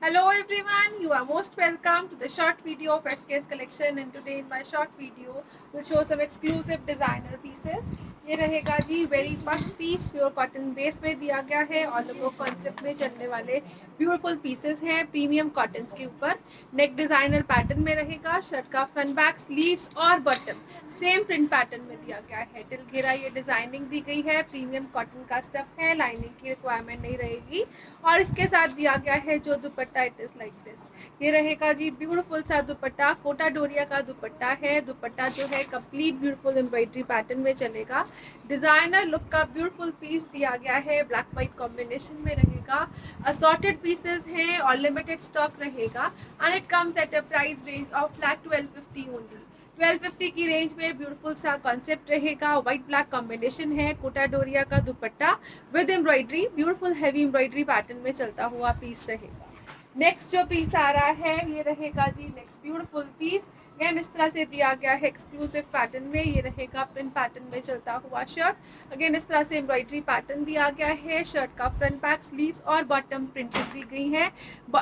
Hello everyone, you are most welcome to the short video of SK's collection, and today in my short video will show some exclusive designer pieces. ये रहेगा जी very first piece pure cotton base में दिया गया है और लोगों concept में चलने वाले ब्यूटीफुल पीसेस हैं प्रीमियम कॉटन्स के ऊपर। नेक डिजाइनर पैटर्न में रहेगा, शर्ट का फ्रंट बैक स्लीव्स और बॉटम सेम प्रिंट पैटर्न में दिया गया है। टिल घेरा ये डिजाइनिंग दी गई है, प्रीमियम कॉटन का स्टफ है, लाइनिंग की रिक्वायरमेंट नहीं रहेगी। और इसके साथ दिया गया है जो दुपट्टा, इट इज लाइक दिस। ये रहेगा जी ब्यूटीफुल सा दुपट्टा, कोटा डोरिया का दुपट्टा है। दुपट्टा जो है कंप्लीट ब्यूटीफुल एम्ब्रॉयडरी पैटर्न में चलेगा। डिजाइनर लुक का ब्यूटीफुल पीस दिया गया है, ब्लैक व्हाइट कॉम्बिनेशन में रहेगा। असॉर्टेड पीसेस हैं और लिमिटेड स्टॉक रहेगा and it comes at a price range of flat 1250 only. 1250 की रेंज में ब्यूटीफुल सा कॉन्सेप्ट रहेगा। व्हाइट ब्लैक कॉम्बिनेशन है, कोटा डोरिया का दुपट्टा with embroidery, beautiful heavy embroidery pattern में चलता हुआ पीस रहेगा। नेक्स्ट जो पीस आ रहा है ये रहेगा जी नेक्स्ट ब्यूटीफुल पीस। अगेन इस तरह से दिया गया है एक्सक्लूसिव पैटर्न में। ये रहेगा प्रिंट पैटर्न में चलता हुआ शर्ट। अगेन इस तरह से एम्ब्रॉयडरी पैटर्न दिया गया है। शर्ट का फ्रंट बैक स्लीव्स और बॉटम प्रिंटेड दी गई है।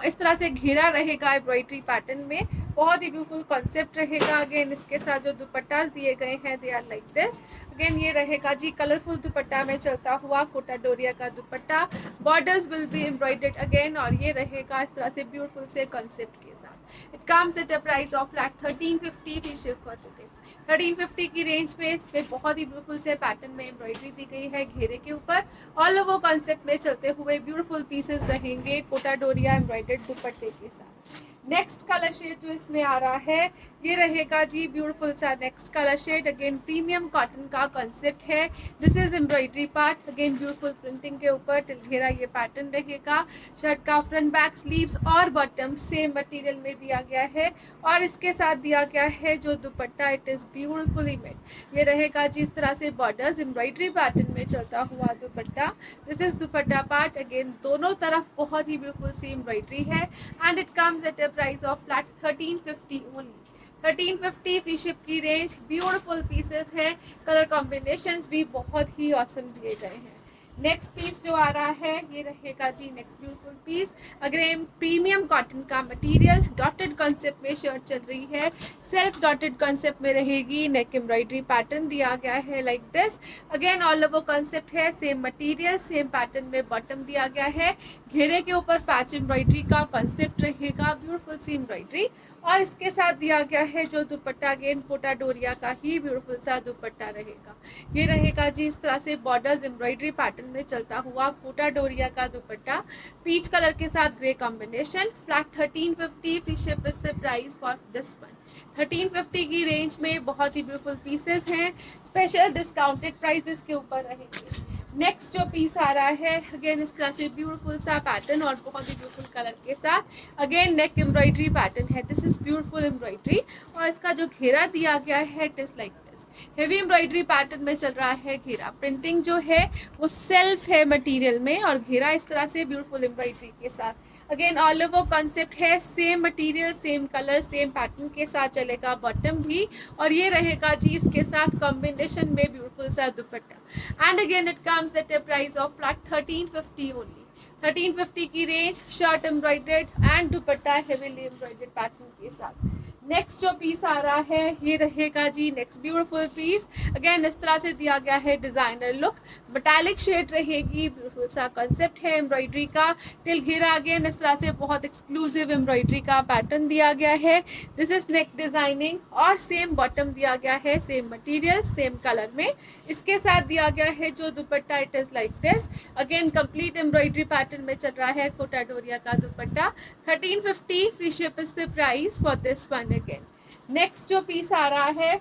इस तरह से घेरा रहेगा एम्ब्रॉयडरी पैटर्न में, बहुत ही ब्यूटीफुल कॉन्सेप्ट रहेगा। अगेन इसके साथ जो दुपट्टा दिए गए हैं they are like this. Again ये रहेगा जी कलरफुल दुपट्टा में चलता हुआ कोटा डोरिया का दुपट्टा। Borders will be embroidered again और ये रहेगा इस तरह से ब्यूटीफुल से कॉन्सेप्ट के साथ। It comes at a price of flat 1350 free ship for today. 1350 की रेंज में इस पे बहुत ही ब्यूटीफुल से पैटर्न में एम्ब्रॉयडरी दी गई है घेरे के ऊपर। ऑल ओवर कॉन्सेप्ट में चलते हुए ब्यूटीफुल पीसेस रहेंगे कोटा डोरिया एम्ब्रॉयडर्ड दुपट्टे के साथ। नेक्स्ट कलर शेड जो इसमें आ रहा है ये रहेगा जी ब्यूटीफुल सा next colour shade. Again premium cotton का कॉन्सेप्ट है। This is embroidery part, again beautiful printing के ऊपर टिल घेरा ये पैटर्न रहेगा। शर्ट का फ्रंट बैक स्लीव्स और बॉटम सेम मटेरियल में दिया गया है और इसके साथ दिया गया है जो दुपट्टा, इट इज ब्यूटीफुली मेड। ये रहेगा जी इस तरह से बॉर्डर्स एम्ब्रॉयडरी पैटर्न में चलता हुआ दुपट्टा। This is dupatta part, again दोनों तरफ बहुत ही ब्यूटीफुल सी एम्ब्रॉयडरी है and it comes at a price of flat 1350 only. 1350 free ship की रेंज। ब्यूटीफुल पीसेस हैं, कलर कॉम्बिनेशंस भी बहुत ही ऑसम दिए गए हैं। नेक्स्ट पीस जो आ रहा है ये रहेगा जी next beautiful piece. Again premium cotton का मटेरियल, डॉटेड कॉन्सेप्ट में शर्ट चल रही है। सेल्फ डॉटेड कॉन्सेप्ट में रहेगी। नेक एम्ब्रॉयडरी पैटर्न दिया गया है like this. Again all over concept है, सेम मटेरियल सेम पैटर्न में बॉटम दिया गया है। घेरे के ऊपर पैच एम्ब्रॉयडरी का कॉन्सेप्ट रहेगा, ब्यूटीफुल सी एम्ब्रॉयडरी। और इसके साथ दिया गया है जो दुपट्टा, अगेन कोटा डोरिया का ही ब्यूटीफुल सा दुपट्टा रहेगा। ये रहेगा जी इस तरह से बॉर्डर्स एम्ब्रॉयडरी पैटर्न में चलता हुआ कोटा डोरिया का दुपट्टा, पीच कलर के साथ grey combination. Flat 1350 free ship is the price for this one. 1350 की रेंज में बहुत ही ब्यूटीफुल पीसेस हैं, स्पेशल डिस्काउंटेड प्राइसेस के ऊपर रहेंगे। नेक्स्ट जो पीस आ रहा है अगेन इस तरह से ब्यूटीफुल सा पैटर्न और बहुत ही ब्यूटीफुल कलर के साथ। अगेन नेक एम्ब्रॉयडरी पैटर्न है, दिस इज ब्यूटीफुल एम्ब्रॉयडरी और इसका जो घेरा दिया गया है it is like this. Heavy embroidery pattern में चल रहा है घेरा। प्रिंटिंग जो है वो सेल्फ है मटेरियल में और घेरा इस तरह से ब्यूटीफुल एम्ब्रॉयडरी के साथ। अगेन ऑल ओवर कॉन्सेप्ट है, same material same colour same pattern के साथ चलेगा बॉटम भी और ये रहेगा जी इसके साथ कॉम्बिनेशन में ब्यूटीफुल सा दुपट्टा and again it comes at a price of flat 1350 only. 1350 की range, shirt embroidered and dupatta heavily embroidered pattern के साथ। नेक्स्ट जो पीस आ रहा है ये रहेगा जी नेक्स्ट ब्यूटीफुल पीस। अगेन इस तरह से दिया गया है डिजाइनर लुक, मेटालिक शेड रहेगी, ब्यूटीफुल सा कॉन्सेप्ट है एम्ब्रॉयडरी का। टिल घेरा अगेन इस तरह से बहुत एक्सक्लूसिव एम्ब्रॉयडरी का पैटर्न दिया गया है। दिस इज नेक डिजाइनिंग और सेम बॉटम दिया गया है, सेम मटेरियल सेम कलर में। इसके साथ दिया गया है जो दुपट्टा, it is like this. Again complete embroidery pattern में चल रहा है कोटा डोरिया का दुपट्टा। 1350 free ship is the price for this one. Again next जो पीस आ रहा है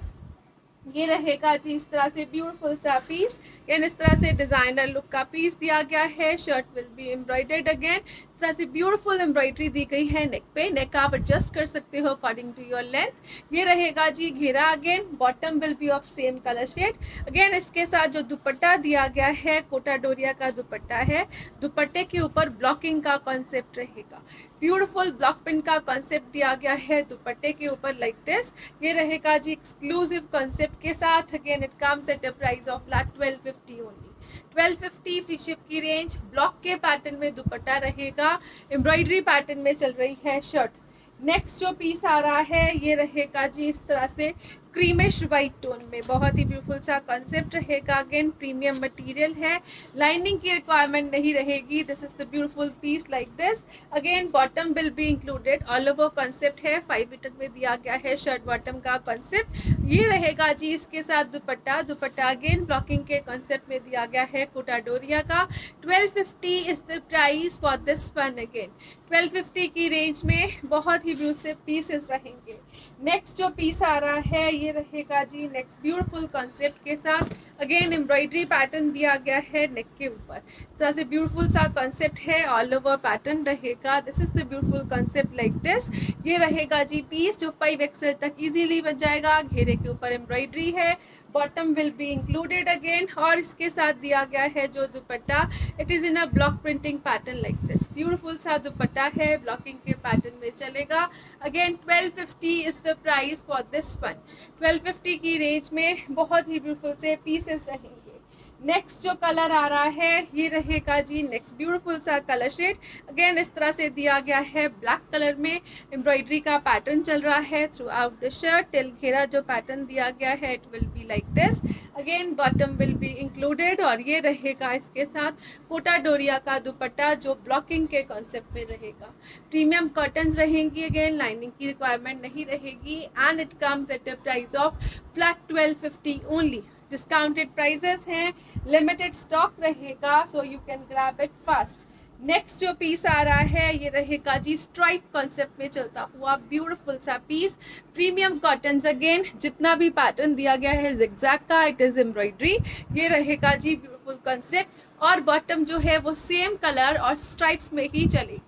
ये रहेगा जी इस तरह से ब्यूटीफुल सा पीस। अगेन इस तरह से डिजाइनर लुक का पीस दिया गया है। Shirt will be embroidered, again इस तरह से ब्यूटीफुल एम्ब्रॉयडरी दी गई है नेक पे। नेक आप एडजस्ट कर सकते हो अकॉर्डिंग टू योर लेंथ। ये रहेगा जी घेरा, again bottom will be of same colour shade. Again इसके साथ जो दुपट्टा दिया गया है कोटा डोरिया का दुपट्टा है। दुपट्टे के ऊपर ब्लॉकिंग का कॉन्सेप्ट रहेगा, ब्यूटीफुल ब्लॉक प्रिंट का कॉन्सेप्ट दिया गया है दुपट्टे के ऊपर लाइक दिस। ये रहेगा जी एक्सक्लूसिव कॉन्सेप्ट के साथ। Again it comes at a price of flat 1250 only. 1250 free ship की रेंज। ब्लॉक के पैटर्न में दुपट्टा रहेगा, एम्ब्रॉयडरी पैटर्न में चल रही है शर्ट। नेक्स्ट जो पीस आ रहा है ये रहेगा जी इस तरह से क्रीमिश वाइट टोन में, बहुत ही ब्यूटीफुल सा कॉन्सेप्ट रहेगा। अगेन प्रीमियम मटेरियल है, लाइनिंग की रिक्वायरमेंट नहीं रहेगी। This is the beautiful piece like this. Again bottom will be included, all over concept है, 5 मीटर में दिया गया है शर्ट बॉटम का कॉन्सेप्ट। ये रहेगा जी इसके साथ दुपट्टा। दुपट्टा अगेन ब्लॉकिंग के कॉन्सेप्ट में दिया गया है कोटा डोरिया का। 1250 is the price for this one. Again 1250 की रेंज में बहुत ही ब्यूटीफुल पीसेस रहेंगे। नेक्स्ट जो पीस आ रहा है ये रहेगा जी नेक्स्ट ब्यूटीफुल कॉन्सेप्ट के साथ। अगेन एम्ब्रॉयडरी पैटर्न दिया गया है नेक के ऊपर, इस तरह से ब्यूटीफुल सा कॉन्सेप्ट है, ऑल ओवर पैटर्न रहेगा। This is the beautiful concept like this. ये रहेगा जी पीस जो 5XL तक इजीली बन जाएगा। घेरे के ऊपर एम्ब्रॉयडरी है, bottom will be included again, और इसके साथ दिया गया है जो दुपट्टा, it is in a block printing pattern like this. Beautiful सा दुपट्टा है, ब्लॉकिंग के पैटर्न में चलेगा। Again 1250 is the price for this one. 1250 की रेंज में बहुत ही ब्यूटीफुल से पीसेस रहेंगे। नेक्स्ट जो कलर आ रहा है ये रहेगा जी नेक्स्ट ब्यूटीफुल सा कलर शेड। अगेन इस तरह से दिया गया है ब्लैक कलर में, एम्ब्रॉयडरी का पैटर्न चल रहा है throughout the shirt. Till घेरा जो पैटर्न दिया गया है it will be like this. Again bottom will be included, और ये रहेगा इसके साथ कोटा डोरिया का दुपट्टा जो ब्लॉकिंग के कॉन्सेप्ट में रहेगा। प्रीमियम कॉटन्स रहेंगी, अगेन लाइनिंग की रिक्वायरमेंट नहीं रहेगी, and it comes at a price of flat 1250 only. Discounted prices हैं, लिमिटेड स्टॉक रहेगा, so you can grab it fast. Next जो पीस आ रहा है ये रहेगा जी स्ट्राइप कॉन्सेप्ट में चलता हुआ ब्यूटीफुल सा पीस, प्रीमियम कॉटन्स। अगेन जितना भी पैटर्न दिया गया है जिगजैग का, इट इज एम्ब्रॉयडरी। ये रहेगा जी ब्यूटीफुल कॉन्सेप्ट, और बॉटम जो है वो सेम कलर और स्ट्राइप्स में ही चलेगी।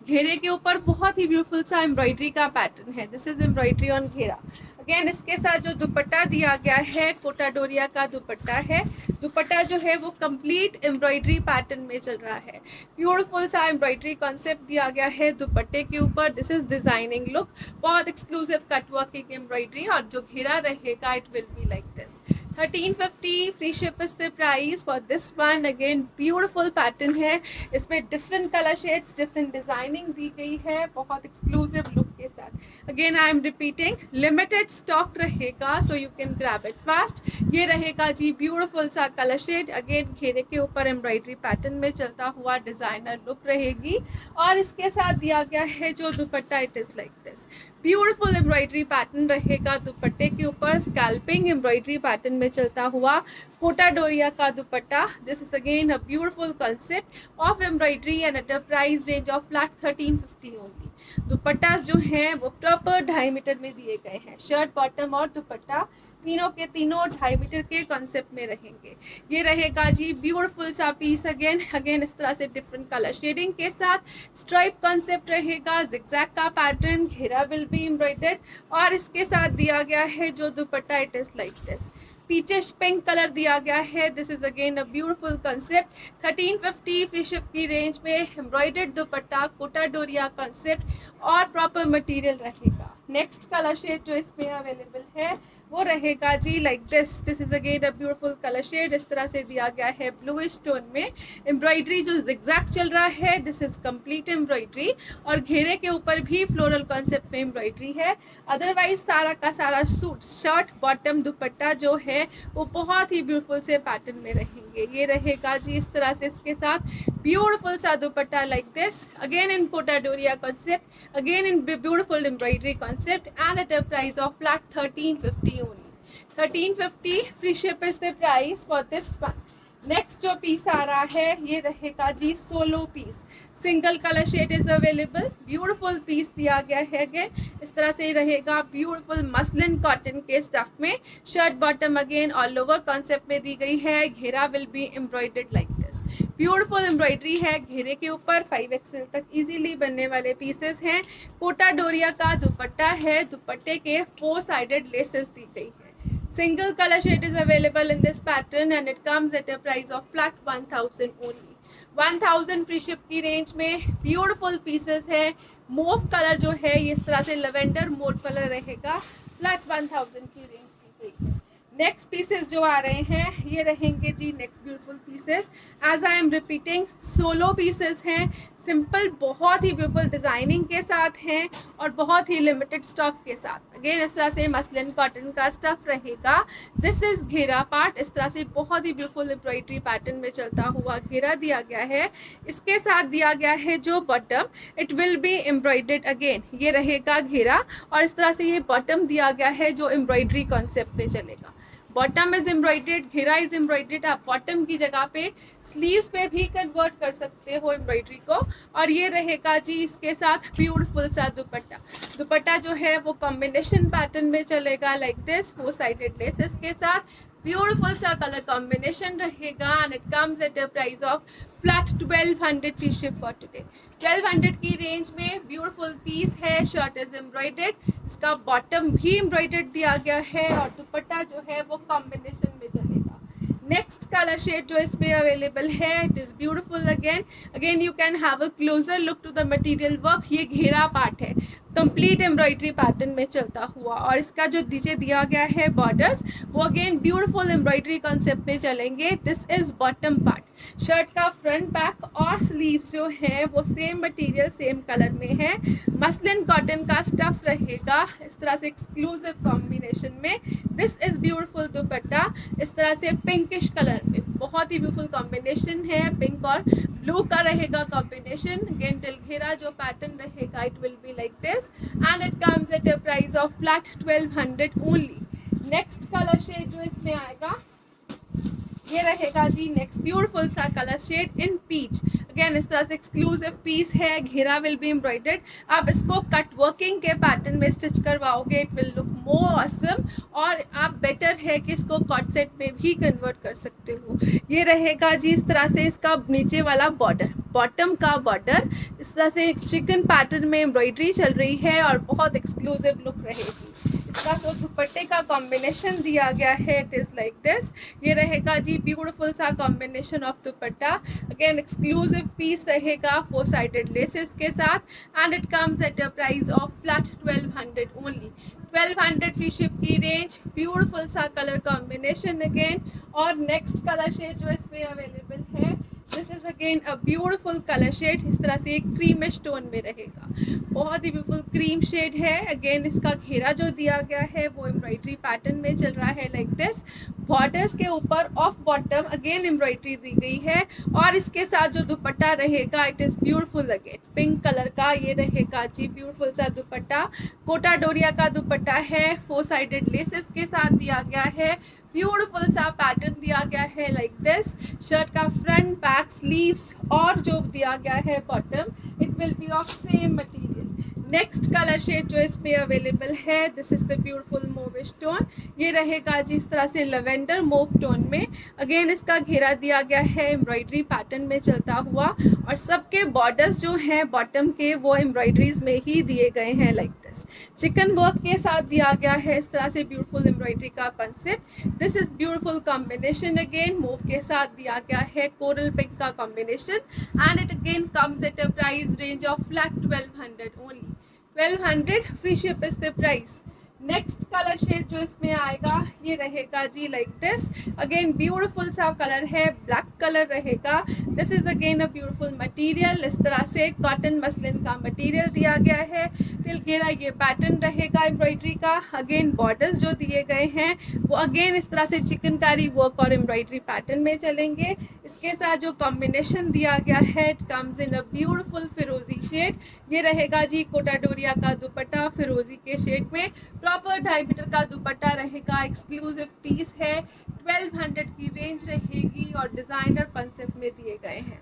घेरे के ऊपर बहुत ही ब्यूटीफुल सा एम्ब्रॉयडरी का पैटर्न है, दिस इज एम्ब्रॉयडरी ऑन घेरा। अगेन इसके साथ जो दुपट्टा दिया गया है कोटा डोरिया का दुपट्टा है। दुपट्टा जो है वो कंप्लीट एम्ब्रॉयडरी पैटर्न में चल रहा है, ब्यूटीफुल सा एम्ब्रॉयडरी कॉन्सेप्ट दिया गया है दुपट्टे के ऊपर। दिस इज डिजाइनिंग लुक, बहुत एक्सक्लूसिव कटवर्क एम्ब्रॉयडरी, और जो घेरा रहेगा it will be like this. 1350 free ship is the price for this one. Again beautiful pattern है, इसमें different colour shades, different designing दी गई है, बहुत एक्सक्लूसिव लुक के साथ। Again I am repeating, limited stock रहेगा, so you can grab it fast. ये रहेगा जी ब्यूटीफुल सा कलर शेड। अगेन घेरे के ऊपर एम्ब्रॉयडरी पैटर्न में चलता हुआ डिजाइनर लुक रहेगी, और इसके साथ दिया गया है जो दुपट्टा, it is like this. Beautiful embroidery pattern रहेगा दुपट्टे के ऊपर, स्कैल्पिंग एम्ब्रॉयडरी पैटर्न में चलता हुआ कोटा डोरिया का दुपट्टा। This is again a beautiful concept of embroidery and at a price range of flat 1350 only. दुपट्टा जो हैं वो प्रॉपर 2.5 मीटर में दिए गए हैं, शर्ट बॉटम और दुपट्टा तीनों के तीनों 2.5 मीटर के कॉन्सेप्ट में रहेंगे। ये रहेगा जी ब्यूटीफुल सा पीस। अगेन इस तरह से डिफरेंट कलर शेडिंग के साथ स्ट्राइप कॉन्सेप्ट रहेगा, जिगजैग का पैटर्न, घेरा विल बी एम्ब्रॉयडर्ड, और इसके साथ दिया गया है जो दुपट्टा, it is like this. Peachish pink colour दिया गया है। This is again a beautiful concept. 1350 free ship की रेंज में एम्ब्रॉयडर्ड दुपट्टा, कोटा डोरिया कंसेप्ट और प्रॉपर मटेरियल रहेगा। नेक्स्ट कलर शेड जो इसमें अवेलेबल है वो रहेगा जी like this. This is again a beautiful colour shade, इस तरह से दिया गया है ब्लूइश टोन में। एम्ब्रॉयडरी जो जिगजैग चल रहा है, दिस इज कंप्लीट एम्ब्रॉयडरी, और घेरे के ऊपर भी फ्लोरल कॉन्सेप्ट में एम्ब्रॉयडरी है। अदरवाइज सारा का सारा सूट, शर्ट, बॉटम, दुपट्टा जो है वो बहुत ही ब्यूटीफुल से पैटर्न में रहेंगे। ये रहेगा जी इस तरह से इसके साथ ब्यूटीफुल सा dupatta like this, again in Kota Doria concept, again in beautiful embroidery concept, and at a price of flat 1350 only. 1350 free ship is the price for this one. Next जो पीस आ रहा है ये रहेगा जी solo piece, single colour shade is available, beautiful piece दिया गया है। अगेन इस तरह से रहेगा ब्यूटीफुल मसलिन कॉटन के स्टफ में, shirt bottom again all over concept में दी गई है। घेरा will be embroidered like this, beautiful embroidery है घेरे के ऊपर। 5XL तक इजीली बनने वाले पीसेस हैं। कोटा डोरिया का दुपट्टा है, दुपट्टे के 4 साइडेड लेसेस दी गई है। Single color shade is available in this pattern and it comes at a price of flat 1000 only. 1000 free ship की रेंज में ब्यूटीफुल पीसेस है। मूव कलर जो है ये इस तरह से लेवेंडर मोड कलर रहेगा, फ्लैट 1000 की रेंज की गई है। नेक्स्ट पीसेस जो आ रहे हैं ये रहेंगे जी next beautiful pieces. As I am repeating, solo pieces हैं, सिंपल, बहुत ही ब्यूटीफुल डिजाइनिंग के साथ हैं और बहुत ही लिमिटेड स्टॉक के साथ। अगेन इस तरह से मसलिन कॉटन का स्टफ रहेगा। दिस इज घेरा पार्ट, इस तरह से बहुत ही ब्यूटीफुल एम्ब्रॉयडरी पैटर्न में चलता हुआ घेरा दिया गया है। इसके साथ दिया गया है जो bottom, it will be embroidered again, ये रहेगा घेरा और इस तरह से ये बॉटम दिया गया है जो एम्ब्रॉयडरी कॉन्सेप्ट में चलेगा। बॉटम इज एम्ब्रॉयडर्ड, घेरा इज एम्ब्रॉयडर्ड। आप बॉटम की जगह पे स्लीव्स पे भी कन्वर्ट कर सकते हो एम्ब्रॉयडरी को। और ये रहेगा जी इसके साथ ब्यूटीफुल सा दुपट्टा। दुपट्टा जो है वो कॉम्बिनेशन पैटर्न में चलेगा लाइक दिस, 4 साइडेड लेसेस के साथ। ब्यूटीफुल सा कलर कॉम्बिनेशन रहेगा and it comes at a price of flat 1200 free ship for today. 1200 की रेंज में ब्यूटीफुल पीस है। शर्ट इज एम्ब्रॉयडर्ड, इसका बॉटम भी एम्ब्रॉयडर्ड दिया गया है और दुपट्टा जो है वो कॉम्बिनेशन में चलेगा। नेक्स्ट कलर शेड जो इसमें अवेलेबल है, it is beautiful again you can have a closer look to the material work. ये घेरा पार्ट है, कंप्लीट एम्ब्रॉयडरी पैटर्न में चलता हुआ और इसका जो नीचे दिया गया है बॉर्डर्स वो अगेन ब्यूटीफुल एम्ब्रॉयडरी कॉन्सेप्ट में चलेंगे। This is bottom part. Shirt का फ्रंट बैक और स्लीव्स जो है वो सेम मटेरियल सेम कलर में है। मसलिन कॉटन का स्टफ रहेगा इस तरह से एक्सक्लूसिव कॉम्बिनेशन में। दिस इज ब्यूटीफुल दुपट्टा, इस तरह से पिंकिश कलर में, बहुत ही ब्यूटीफुल कॉम्बिनेशन है। पिंक और ब्लू का रहेगा कॉम्बिनेशन। अगेन टिल घेरा जो पैटर्न रहेगा it will be like this and it comes at a price of flat 1200 only. Next colour shade जो इसमें आएगा ये रहेगा जी नेक्स्ट ब्यूटीफुल सा colour shade in peach. Again इस तरह से एक्सक्लूसिव पीस है, घेरा विल बी एम्ब्रॉयडर्ड। आप इसको कट वर्किंग के पैटर्न में स्टिच करवाओगे, it will look more awesome और आप बेटर है कि इसको कॉट सेट में भी कन्वर्ट कर सकते हो। ये रहेगा जी इस तरह से इसका नीचे वाला बॉर्डर, बॉटम का बॉर्डर इस तरह से चिकन पैटर्न में एम्ब्रॉयडरी चल रही है और बहुत एक्सक्लूसिव लुक रहेगी। इसका तो दुपट्टे का कॉम्बिनेशन दिया गया है, इट इज लाइक दिस। ये रहेगा जी ब्यूटीफुल सा combination of dupatta. Again exclusive piece रहेगा 4 साइडेड लेसेस के साथ and it comes at a price of flat 1200 only. 1200 free ship की रेंज, ब्यूटीफुल सा कलर कॉम्बिनेशन अगेन। और नेक्स्ट कलर शेड जो इसमें अवेलेबल है this is again a beautiful colour shade, इस तरह से एक क्रीमिश टोन में रहेगा, बहुत ही ब्यूटीफुल क्रीम शेड है। अगेन इसका घेरा जो दिया गया है वो एम्ब्रॉयडरी पैटर्न में चल रहा है लाइक दिस। बॉर्डर्स के ऊपर ऑफ बॉटम अगेन एम्ब्रॉयडरी दी गई है और इसके साथ जो दुपट्टा रहेगा it is beautiful again pink colour का। ये रहेगा जी ब्यूटीफुल सा दुपट्टा, कोटा डोरिया का दुपट्टा है, 4 साइडेड लेसेस के साथ दिया गया है। ब्यूटीफुल सा पैटर्न दिया गया है लाइक दिस। शर्ट का फ्रंट बैक स्लीव्स और जो दिया गया है bottom it will be of same material. Next colour shade जो इसमें अवेलेबल है this is the beautiful mauvish tone. ये रहेगा जी इस तरह से लेवेंडर मोव टोन में। अगेन इसका घेरा दिया गया है एम्ब्रॉयडरी पैटर्न में चलता हुआ और सबके बॉर्डर्स जो हैं बॉटम के वो एम्ब्रॉयडरीज में ही दिए गए हैं लाइक दिस। चिकन वर्क के साथ दिया गया है इस तरह से ब्यूटीफुल एम्ब्रॉयडरी का concept. This is beautiful combination again, mauve के साथ दिया गया है कोरल पिंक का combination and it again comes at a price range of flat 1200 only. 1200 free ship is the price. Next colour shade जो इसमें आएगा ये रहेगा जी लाइक दिस। अगेन ब्यूटीफुल सा कलर है, ब्लैक कलर रहेगा। This is again a beautiful material, इस तरह से कॉटन मसलिन का मटेरियल दिया गया है। टिल घेरा ये पैटर्न रहेगा एम्ब्रॉयडरी का। अगेन बॉर्डर्स जो दिए गए हैं वो अगेन इस तरह से चिकनकारी वर्क और एम्ब्रॉयडरी पैटर्न में चलेंगे। इसके साथ जो कॉम्बिनेशन दिया गया है it comes in a beautiful फिरोजी शेड। ये रहेगा जी कोटा डोरिया का दुपट्टा फिरोजी के शेड में, प्रॉपर 2.5 मीटर का दुपट्टा रहेगा, एक्सक्लूसिव पीस है। 1200 की रेंज रहेगी और डिजाइनर कॉन्सेप्ट में दिए गए हैं।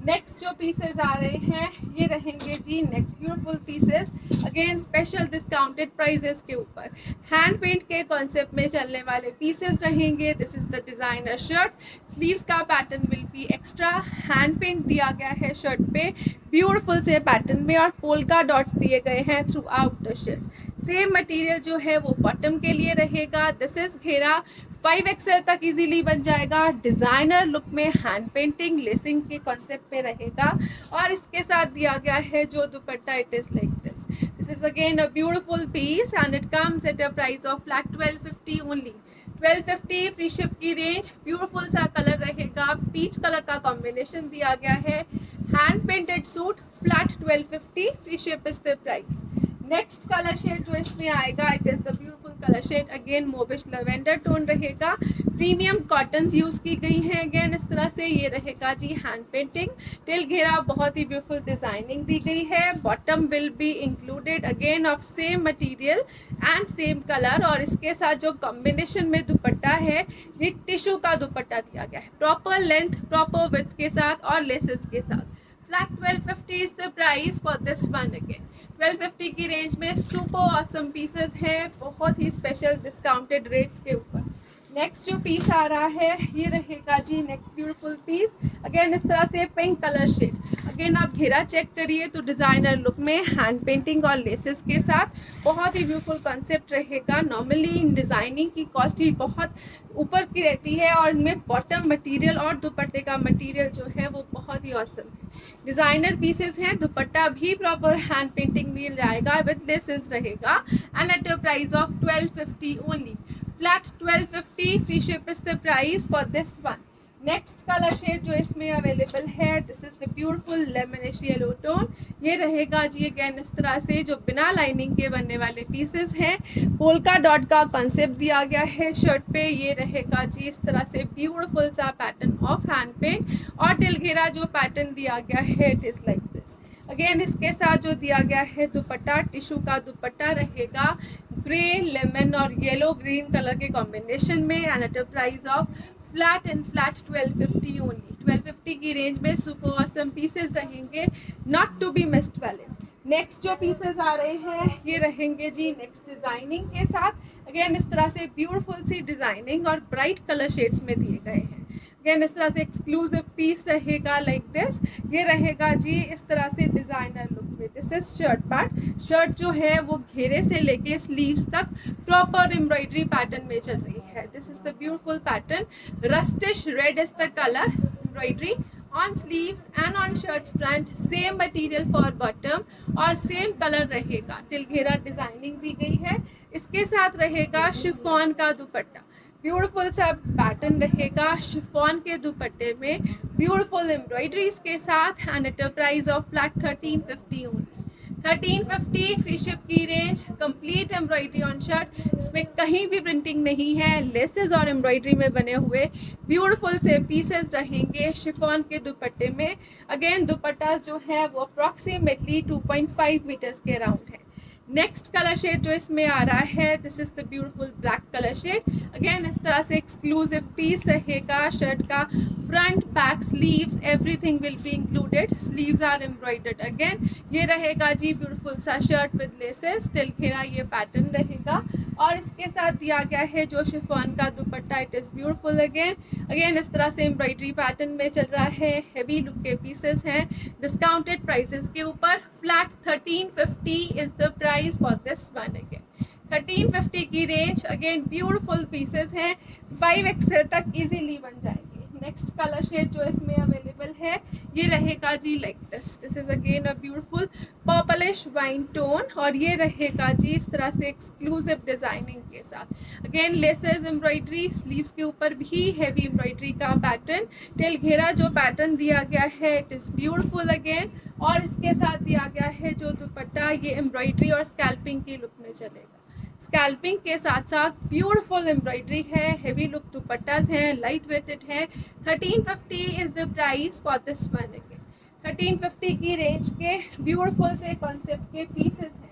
नेक्स्ट जो पीसेस आ रहे हैं ये रहेंगे जी next beautiful pieces again special discounted prices के ऊपर हैंड पेंट के कॉन्सेप्ट में चलने वाले पीसेस रहेंगे। This is the designer shirt, sleeves का pattern will be extra, hand paint दिया गया है शर्ट पे ब्यूटीफुल से पैटर्न में और पोल्का डॉट्स दिए गए हैं through out the shirt. Same material जो है वो बॉटम के लिए रहेगा। दिस इज घेरा 5XL तक इजीली बन जाएगा, डिजाइनर लुक में हैंड पेंटिंग लेसिंग के कॉन्सेप्ट में रहेगा और इसके साथ दिया गया है जो दुपट्टा it is like this. This is again a beautiful piece and it comes at a price of flat 1250 only. 1250 free ship की रेंज। ब्यूटीफुल सा कलर रहेगा, पीच कलर का कॉम्बिनेशन दिया गया है। Hand painted suit, flat 1250 free ship is the price. Next colour shade जो इसमें आएगा, it is the beautiful colour shade, again mauvish lavender tone रहेगा। प्रीमियम कॉटन्स यूज की गई हैं अगेन इस तरह से। ये रहेगा जी हैंड पेंटिंग, टिल घेरा बहुत ही ब्यूटीफुल डिजाइनिंग दी गई है। Bottom will be included again of same material and same colour, और इसके साथ जो कॉम्बिनेशन में दुपट्टा है ये टिश्यू का दुपट्टा दिया गया है, प्रॉपर लेंथ प्रॉपर विड्थ के साथ और लेसेस के साथ। Flat 1250 is the price for this one. Again 1250 की रेंज में सुपर ऑसम पीसेस हैं, बहुत ही स्पेशल डिस्काउंटेड रेट्स के ऊपर। नेक्स्ट जो पीस आ रहा है ये रहेगा जी नेक्स्ट ब्यूटीफुल पीस, अगेन इस तरह से पिंक कलर शेड। अगेन आप घेरा चेक करिए तो डिज़ाइनर लुक में हैंड पेंटिंग और लेसेस के साथ बहुत ही ब्यूटीफुल कॉन्सेप्ट रहेगा। नॉर्मली इन डिज़ाइनिंग की कॉस्ट ही बहुत ऊपर की रहती है, और इनमें बॉटम मटेरियल और दुपट्टे का मटेरियल जो है वो बहुत ही ऑसम है। डिज़ाइनर पीसेस हैं, दुपट्टा भी प्रॉपर हैंड पेंटिंग मिल जाएगा विद लेसेस रहेगा, and at a price of 1250 only. Flat 1250 free ship is the price for this one. Next colour shade जो इसमें अवेलेबल है, this is the beautiful lemonish yellow tone. ये रहेगा जी again इस तरह से, जो बिना लाइनिंग के बनने वाले पीसेस हैं। पोल्का डॉट का कॉन्सेप्ट दिया गया है शर्ट पे। ये रहेगा जी इस तरह से ब्यूटीफुल सा पैटर्न ऑफ हैंड पेंट, और टिल घेरा जो पैटर्न दिया गया है it is like this. Again इसके साथ जो दिया गया है दुपट्टा, टिश्यू का दुपट्टा रहेगा ग्रे लेमन और येलो ग्रीन कलर के कॉम्बिनेशन में, and at a price of flat and flat 1250 only. 1250 की रेंज में सुपर ऑसम पीसेस रहेंगे, नॉट टू बी मिस्ड वाले। नेक्स्ट जो पीसेस आ रहे हैं ये रहेंगे जी नेक्स्ट डिजाइनिंग के साथ, अगेन इस तरह से ब्यूटीफुल सी डिजाइनिंग और ब्राइट कलर शेड्स में दिए गए हैं। अगेन इस तरह से एक्सक्लूसिव पीस रहेगा लाइक दिस। ये रहेगा जी इस तरह से डिजाइनर लुक में। This is shirt part, shirt जो है वो घेरे से लेके स्लीव्स तक प्रॉपर एम्ब्रॉयडरी पैटर्न में चल रही है। This is the beautiful pattern, rustish red is the colour, embroidery on sleeves and on shirts front, same material for bottom और same color रहेगा। टिल घेरा डिजाइनिंग दी गई है, इसके साथ रहेगा शिफॉन का दुपट्टा। ब्यूटीफुल सा पैटर्न रहेगा शिफॉन के दुपट्टे में, ब्यूटीफुल एम्ब्रॉयडरीज के साथ, and at a price of flat 1350 only. 1350 free ship की range, complete embroidery on shirt, इसमें कहीं भी प्रिंटिंग नहीं है, लेसेस और एम्ब्रॉयडरी में बने हुए ब्यूटीफुल से पीसेस रहेंगे शिफॉन के दुपट्टे में। अगेन दुपट्टा जो है वो अप्रॉक्सीमेटली 2.5 मीटर्स के अराउंड है। नेक्स्ट कलर शेड जो इसमें आ रहा है, this is the beautiful black colour shade. Again इस तरह से एक्सक्लूसिव पीस रहेगा शर्ट का, front back sleeves everything will be included, sleeves are embroidered. Again ये रहेगा जी ब्यूटीफुल सा शर्ट विद लेसेस, टिल घेरा ये पैटर्न रहेगा, और इसके साथ दिया गया है जो शिफॉन का दुपट्टा, इट इज़ ब्यूटीफुल। अगेन इस तरह से एम्ब्रॉयडरी पैटर्न में चल रहा है, हेवी लुक के पीसेस हैं डिस्काउंटेड प्राइसेस के ऊपर। Flat 1350 is the price for this one. Again 1350 की रेंज, अगेन ब्यूटीफुल पीसेस हैं, 5XL तक इजीली बन जाएंगे। नेक्स्ट कलर शेड जो इसमें अवेलेबल है ये रहेगा जी like this. This is again a beautiful purplish wine tone, और ये रहेगा जी इस तरह से एक्सक्लूसिव डिजाइनिंग के साथ। अगेन लेसेस एम्ब्रॉयडरी, स्लीव्स के ऊपर भी हैवी एम्ब्रॉयडरी का पैटर्न, टिल घेरा जो पैटर्न दिया गया है इट इज़ ब्यूटीफुल अगेन, और इसके साथ दिया गया है जो दुपट्टा ये एम्ब्रॉयडरी और स्कैल्पिंग की लुक में चलेगा। स्कैल्पिंग के साथ साथ ब्यूटीफुल एम्ब्रॉयडरी है, हेवी लुक दुपट्टास हैं, लाइट वेटेड है। 1350 is the price for this one. Again 1350 की रेंज के ब्यूटीफुल से कॉन्सेप्ट के पीसेस हैं।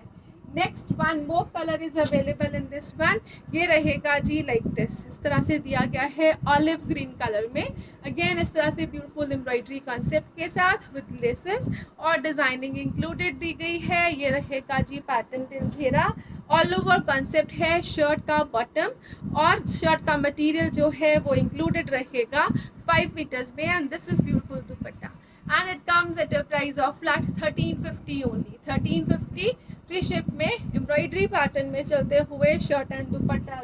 Next one more colour is available in this one. ये रहेगा जी लाइक दिस, इस तरह से दिया गया है ऑलिव ग्रीन कलर में। अगेन इस तरह से ब्यूटीफुल एम्ब्रॉयडरी कॉन्सेप्ट के साथ विद लेसेस और डिजाइनिंग इंक्लूडेड दी गई है। ये रहेगा जी पैटर्न टिल घेरा, ऑल ओवर कॉन्सेप्ट है शर्ट का बॉटम, और शर्ट का मटेरियल जो है वो इंक्लूडेड रहेगा 5 मीटर्स में, and this is beautiful dupatta, and it comes at a price of flat 1350 only. 1350 free ship में एम्ब्रॉयडरी पैटर्न में चलते हुए शर्ट एंड दुपट्टा।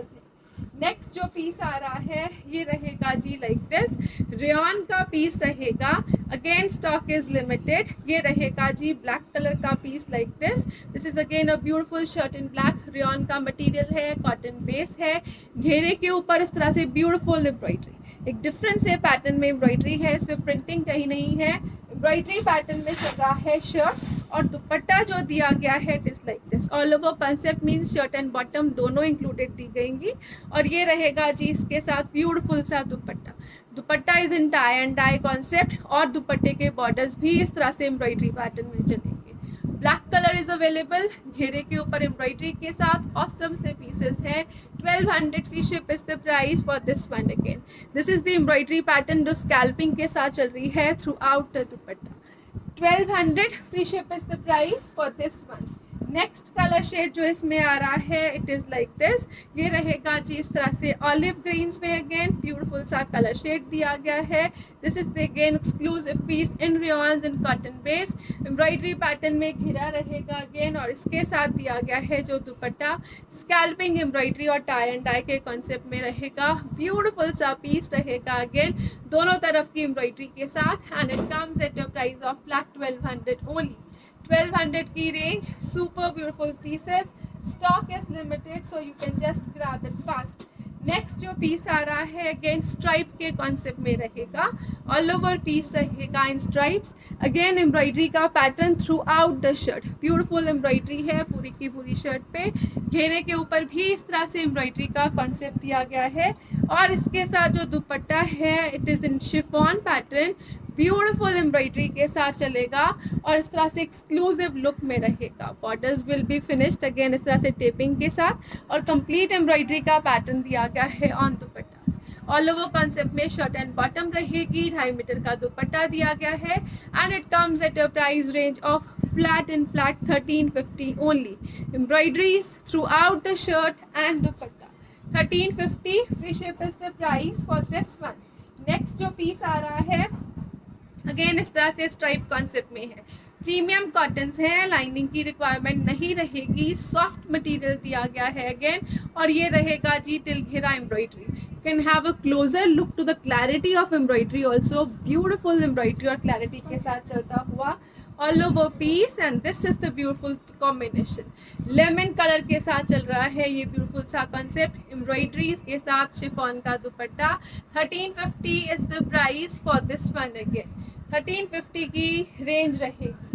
नेक्स्ट जो पीस आ रहा है ये रहेगा जी लाइक दिस, रेयॉन का पीस रहेगा। Again stock is limited. ये रहेगा जी ब्लैक कलर का piece like this. This is again a beautiful shirt in black. Rayon का मटेरियल है, कॉटन बेस है, घेरे के ऊपर इस तरह से ब्यूटीफुल एम्ब्रॉयडरी, एक डिफरेंट से पैटर्न में एम्ब्रॉयडरी है, इस पे प्रिंटिंग कहीं नहीं है, एम्ब्रॉयडरी पैटर्न में चल रहा है शर्ट। और दुपट्टा जो दिया गया है it is like this. All over concept means shirt and bottom दोनों इंक्लूडेड दी गएंगी। और ये रहेगा जी इसके साथ ब्यूटीफुल सा दुपट्टा। दुपट्टा is in tie and die concept और दुपट्टे के बॉर्डर्स भी इस तरह से एम्ब्रॉयडरी पैटर्न में चलेंगे। ब्लैक कलर इज अवेलेबल, घेरे के ऊपर एम्ब्रॉयडरी के साथ ऑसम से पीसेस है। 1200 free ship is the price for this one. Again this is the embroidery pattern जो स्कैल्पिंग के साथ चल रही है throughout the dupatta. 1200 free ship is the price for this one. Next colour shade जो इसमें आ रहा है इट इज लाइक दिस। ये रहेगा जी इस तरह से ऑलिव ग्रीन्स में अगेन ब्यूटीफुल सा कलर शेड दिया गया है। This is the again exclusive piece in rayons in cotton base. Embroidery pattern में घिरा रहेगा अगेन और इसके साथ दिया गया है जो दुपट्टा स्कैल्पिंग एम्ब्रॉयडरी और टाई एंड डाई के कॉन्सेप्ट में रहेगा। ब्यूटीफुल सा पीस रहेगा अगेन दोनों तरफ की एम्ब्रॉयडरी के साथ and it comes at a price of flat 1200 only. 1200 की range, super beautiful pieces. Stock is limited so you can just grab it fast. Next जो पीस आ रहा है अगेन स्ट्राइप के कॉन्सेप्ट में रहेगा। ऑल ओवर पीस रहेगा इन stripes. Again embroidery का pattern throughout the shirt, beautiful embroidery है पूरी की पूरी शर्ट पे। घेरे के ऊपर भी इस तरह से एम्ब्रॉयडरी का कॉन्सेप्ट दिया गया है और इसके साथ जो दुपट्टा है it is in chiffon pattern, beautiful embroidery के साथ चलेगा और इस तरह से एक्सक्लूसिव लुक में रहेगा। Borders will be finished again इस तरह से टेपिंग के साथ और कंप्लीट एम्ब्रॉयडरी का पैटर्न दिया गया है on dupatta. All over concept में शर्ट एंड बॉटम रहेगी। 2.5 मीटर का दुपट्टा दिया गया है and it comes at a price range of flat 1350 only. Embroideries through out the shirt and dupatta. 1350 free ship is the price for this one. Next जो piece आ रहा है again इस तरह से स्ट्राइप कॉन्सेप्ट में है। प्रीमियम कॉटन्स है, लाइनिंग की रिक्वायरमेंट नहीं रहेगी, सॉफ्ट मटेरियल दिया गया है अगेन और ये रहेगा जी टिल घेरा embroidery. You can have a closer look to the clarity of embroidery also. Beautiful embroidery और क्लैरिटी के साथ चलता हुआ all over piece and this is the beautiful combination. Lemon colour के साथ चल रहा है ये ब्यूटीफुल सा कॉन्सेप्ट। एम्ब्रॉयडरीज के साथ शिफॉन का दुपट्टा। 1350 is the price for this one. Again 1350 की रेंज रहेगी।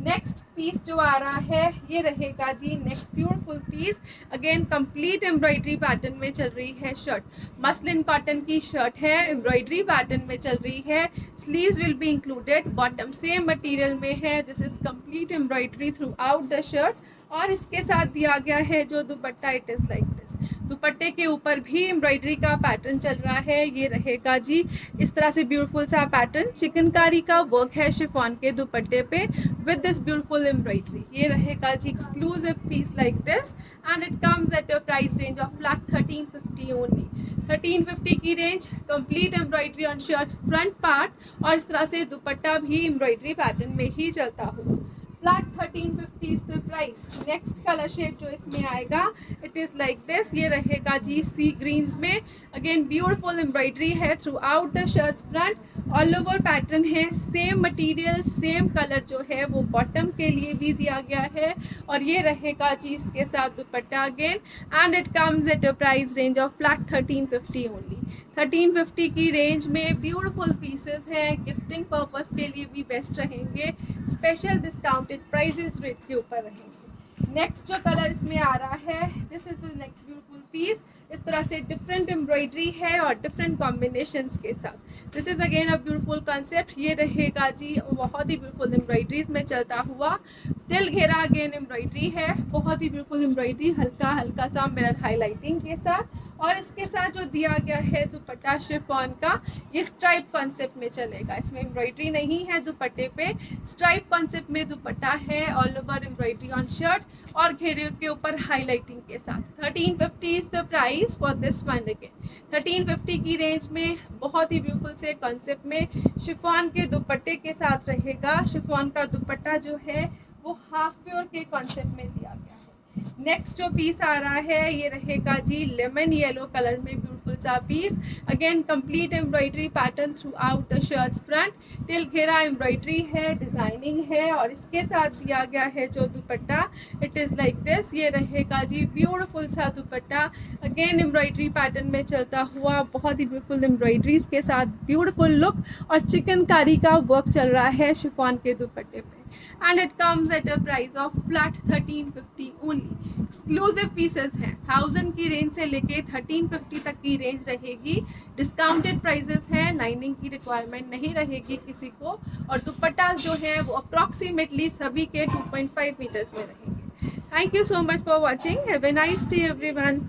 नेक्स्ट पीस जो आ रहा है ये रहेगा जी next beautiful piece. Again complete embroidery pattern में चल रही है शर्ट। मसलिन कॉटन की शर्ट है, एम्ब्रॉयडरी पैटर्न में चल रही है। Sleeves will be included. Bottom same material में है। This is complete embroidery throughout the shirt और इसके साथ दिया गया है जो दुपट्टा इट इज लाइक दिस। दुपट्टे के ऊपर भी एम्ब्रॉयडरी का पैटर्न चल रहा है। ये रहेगा जी इस तरह से ब्यूटीफुल सा पैटर्न। चिकनकारी का वर्क है शिफॉन के दुपट्टे पे विद दिस ब्यूटीफुल एम्ब्रॉयडरी। ये रहेगा जी exclusive piece like this and it comes at a price range of flat 1350 only. 1350 की range. Complete embroidery on shirts front part और इस तरह से दुपट्टा भी एम्ब्रॉयडरी पैटर्न में ही चलता हुआ। Flat 1350 is the price. Next colour shade जो इसमें आएगा इट इज लाइक दिस। ये रहेगा जी सी ग्रीन्स में। अगेन ब्यूटीफुल एम्ब्रॉयडरी है throughout the shirts front. All over pattern है, सेम मटेरियल सेम कलर जो है वो बॉटम के लिए भी दिया गया है और ये रहेगा जी इसके साथ दुपट्टा again and it comes at a price range of flat 1350 only. 1350 की रेंज में ब्यूटीफुल पीसेस हैं, गिफ्टिंग पर्पस के लिए भी बेस्ट रहेंगे। स्पेशल डिस्काउंटेड प्राइसेस रेट के ऊपर रहेंगे। नेक्स्ट जो कलर इसमें आ रहा है this is the next beautiful piece. इस तरह से डिफरेंट एम्ब्रॉयडरी है और डिफरेंट कॉम्बिनेशंस के साथ। This is again a beautiful concept. ये रहेगा जी बहुत ही ब्यूटीफुल एम्ब्रॉयडरीज में चलता हुआ। दिल घेरा अगेन एम्ब्रॉयडरी है, बहुत ही ब्यूटीफुल एम्ब्रॉयडरी हल्का हल्का सा मिरर हाईलाइटिंग के साथ और इसके साथ जो दिया गया है दुपट्टा शिफॉन का ये स्ट्राइप कॉन्सेप्ट में चलेगा। इसमें एम्ब्रॉयडरी नहीं है दुपट्टे पे, स्ट्राइप कॉन्सेप्ट में दुपट्टा है। All over embroidery on shirt और घेरे के ऊपर हाईलाइटिंग के साथ। 1350 is the price for this one. Again 1350 की रेंज में बहुत ही ब्यूटीफुल से कॉन्सेप्ट में शिफॉन के दुपट्टे के साथ रहेगा। शिफॉन का दुपट्टा जो है वो हाफ प्योर के कॉन्सेप्ट में दिया गया है। नेक्स्ट जो पीस आ रहा है ये रहेगा जी लेमन येलो कलर में ब्यूटीफुल ब्यूटीफुल सा piece. Again complete embroidery pattern throughout the shirts front till घेरा एम्ब्रॉयडरी है, डिजाइनिंग है और इसके साथ दिया गया है जो दुपट्टा, इट इज लाइक दिस। ये रहेगा जी ब्यूटीफुल सा दुपट्टा, अगेन एम्ब्रॉयडरी पैटर्न में चलता हुआ, बहुत ही ब्यूटीफुल एम्ब्रॉयडरीज के साथ ब्यूटीफुल लुक और चिकनकारी का वर्क चल रहा है शिफॉन के दुपट्टे पे। And it comes at a price of flat 1350 only. Exclusive pieces हैं, 1000 की रेंज से लेके 1350 तक की रेंज रहेगी। डिस्काउंटेड प्राइजेस हैं, लाइनिंग की रिक्वायरमेंट नहीं रहेगी किसी को और दुपट्टा जो है वो अप्रॉक्सीमेटली सभी के 2.5 मीटर्स में रहेंगे। Thank you so much for watching, have a nice day everyone.